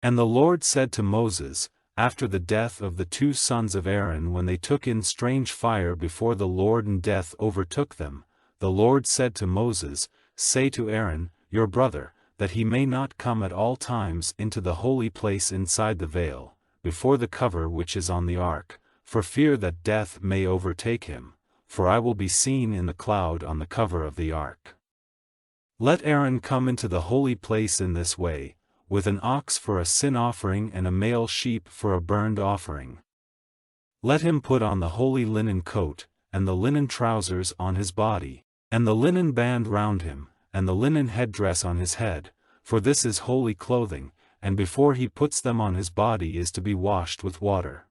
And the Lord said to Moses, after the death of the 2 sons of Aaron when they took in strange fire before the Lord and death overtook them, the Lord said to Moses, Say to Aaron, your brother, that he may not come at all times into the holy place inside the veil, before the cover which is on the ark, for fear that death may overtake him, for I will be seen in the cloud on the cover of the ark. Let Aaron come into the holy place in this way, with an ox for a sin offering and a male sheep for a burnt offering. Let him put on the holy linen coat, and the linen trousers on his body, and the linen band round him, and the linen headdress on his head, for this is holy clothing, and before he puts them on his body is to be washed with water.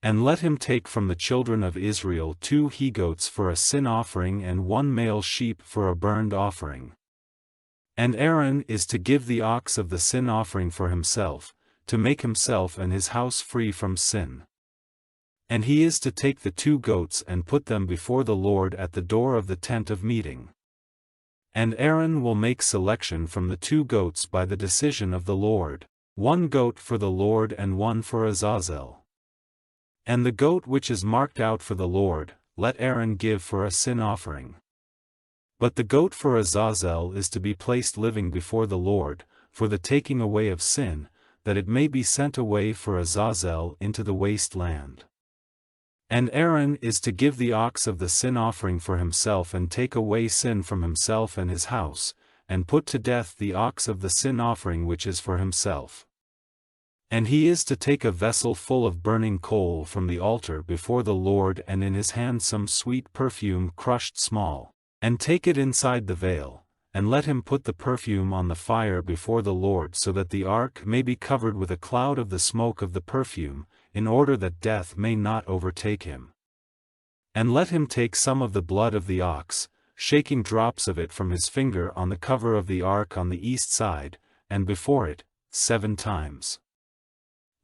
And let him take from the children of Israel 2 he-goats for a sin offering and 1 male sheep for a burnt offering. And Aaron is to give the ox of the sin offering for himself, to make himself and his house free from sin. And he is to take the 2 goats and put them before the Lord at the door of the tent of meeting. And Aaron will make selection from the 2 goats by the decision of the Lord, 1 goat for the Lord and 1 for Azazel. And the goat which is marked out for the Lord, let Aaron give for a sin offering. But the goat for Azazel is to be placed living before the Lord, for the taking away of sin, that it may be sent away for Azazel into the waste land. And Aaron is to give the ox of the sin offering for himself and take away sin from himself and his house, and put to death the ox of the sin offering which is for himself. And he is to take a vessel full of burning coal from the altar before the Lord and in his hand some sweet perfume crushed small, and take it inside the veil, and let him put the perfume on the fire before the Lord so that the ark may be covered with a cloud of the smoke of the perfume, in order that death may not overtake him. And let him take some of the blood of the ox, shaking drops of it from his finger on the cover of the ark on the east side, and before it, 7 times.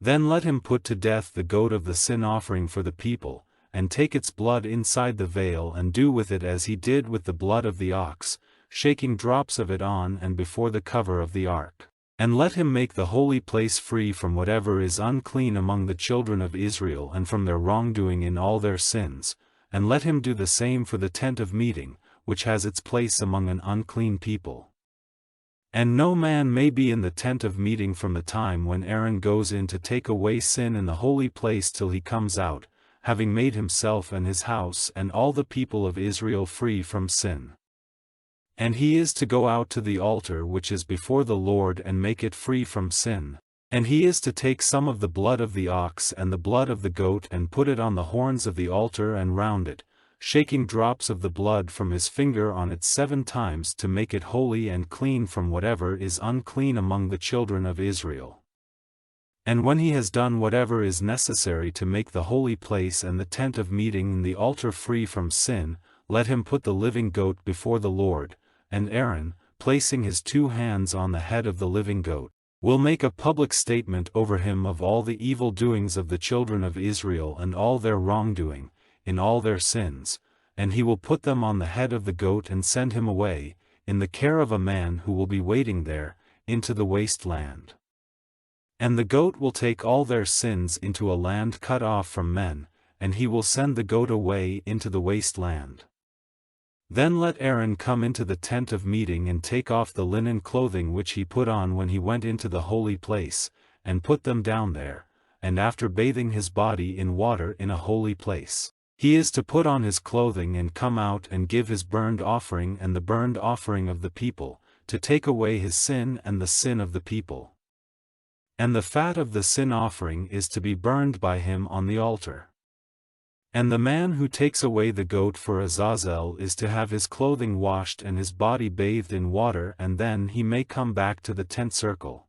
Then let him put to death the goat of the sin offering for the people, and take its blood inside the veil and do with it as he did with the blood of the ox, shaking drops of it on and before the cover of the ark. And let him make the holy place free from whatever is unclean among the children of Israel and from their wrongdoing in all their sins, and let him do the same for the tent of meeting, which has its place among an unclean people. And no man may be in the tent of meeting from the time when Aaron goes in to take away sin in the holy place till he comes out, having made himself and his house and all the people of Israel free from sin. And he is to go out to the altar which is before the Lord and make it free from sin, and he is to take some of the blood of the ox and the blood of the goat and put it on the horns of the altar and round it, shaking drops of the blood from his finger on it 7 times to make it holy and clean from whatever is unclean among the children of Israel. And when he has done whatever is necessary to make the holy place and the tent of meeting and the altar free from sin, let him put the living goat before the Lord, and Aaron, placing his 2 hands on the head of the living goat, will make a public statement over him of all the evil doings of the children of Israel and all their wrongdoing, in all their sins, and he will put them on the head of the goat and send him away, in the care of a man who will be waiting there, into the waste land. And the goat will take all their sins into a land cut off from men, and he will send the goat away into the waste land. Then let Aaron come into the tent of meeting and take off the linen clothing which he put on when he went into the holy place, and put them down there, and after bathing his body in water in a holy place, he is to put on his clothing and come out and give his burnt offering and the burnt offering of the people, to take away his sin and the sin of the people. And the fat of the sin offering is to be burned by him on the altar. And the man who takes away the goat for Azazel is to have his clothing washed and his body bathed in water, and then he may come back to the tent circle.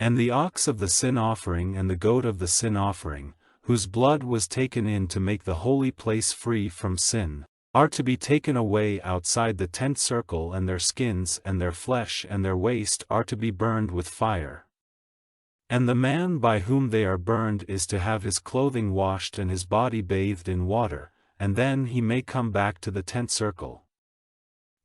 And the ox of the sin offering and the goat of the sin offering, whose blood was taken in to make the holy place free from sin, are to be taken away outside the tent circle, and their skins and their flesh and their waste are to be burned with fire. And the man by whom they are burned is to have his clothing washed and his body bathed in water, and then he may come back to the tent circle.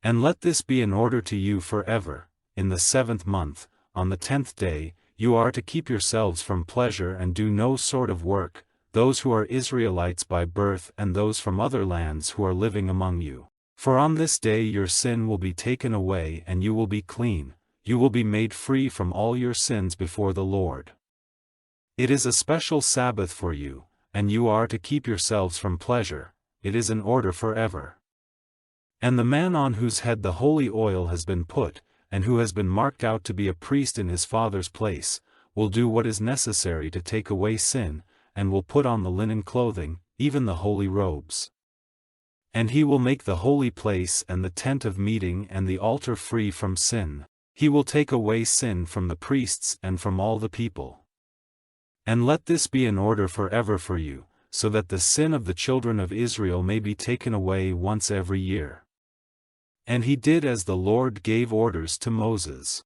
And let this be an order to you forever: in the 7th month, on the 10th day, you are to keep yourselves from pleasure and do no sort of work, those who are Israelites by birth and those from other lands who are living among you. For on this day your sin will be taken away and you will be clean, you will be made free from all your sins before the Lord. It is a special Sabbath for you, and you are to keep yourselves from pleasure, it is an order forever. And the man on whose head the holy oil has been put, and who has been marked out to be a priest in his father's place, will do what is necessary to take away sin, and will put on the linen clothing, even the holy robes. And he will make the holy place and the tent of meeting and the altar free from sin. He will take away sin from the priests and from all the people. And let this be an order forever for you, so that the sin of the children of Israel may be taken away once every year. And he did as the Lord gave orders to Moses.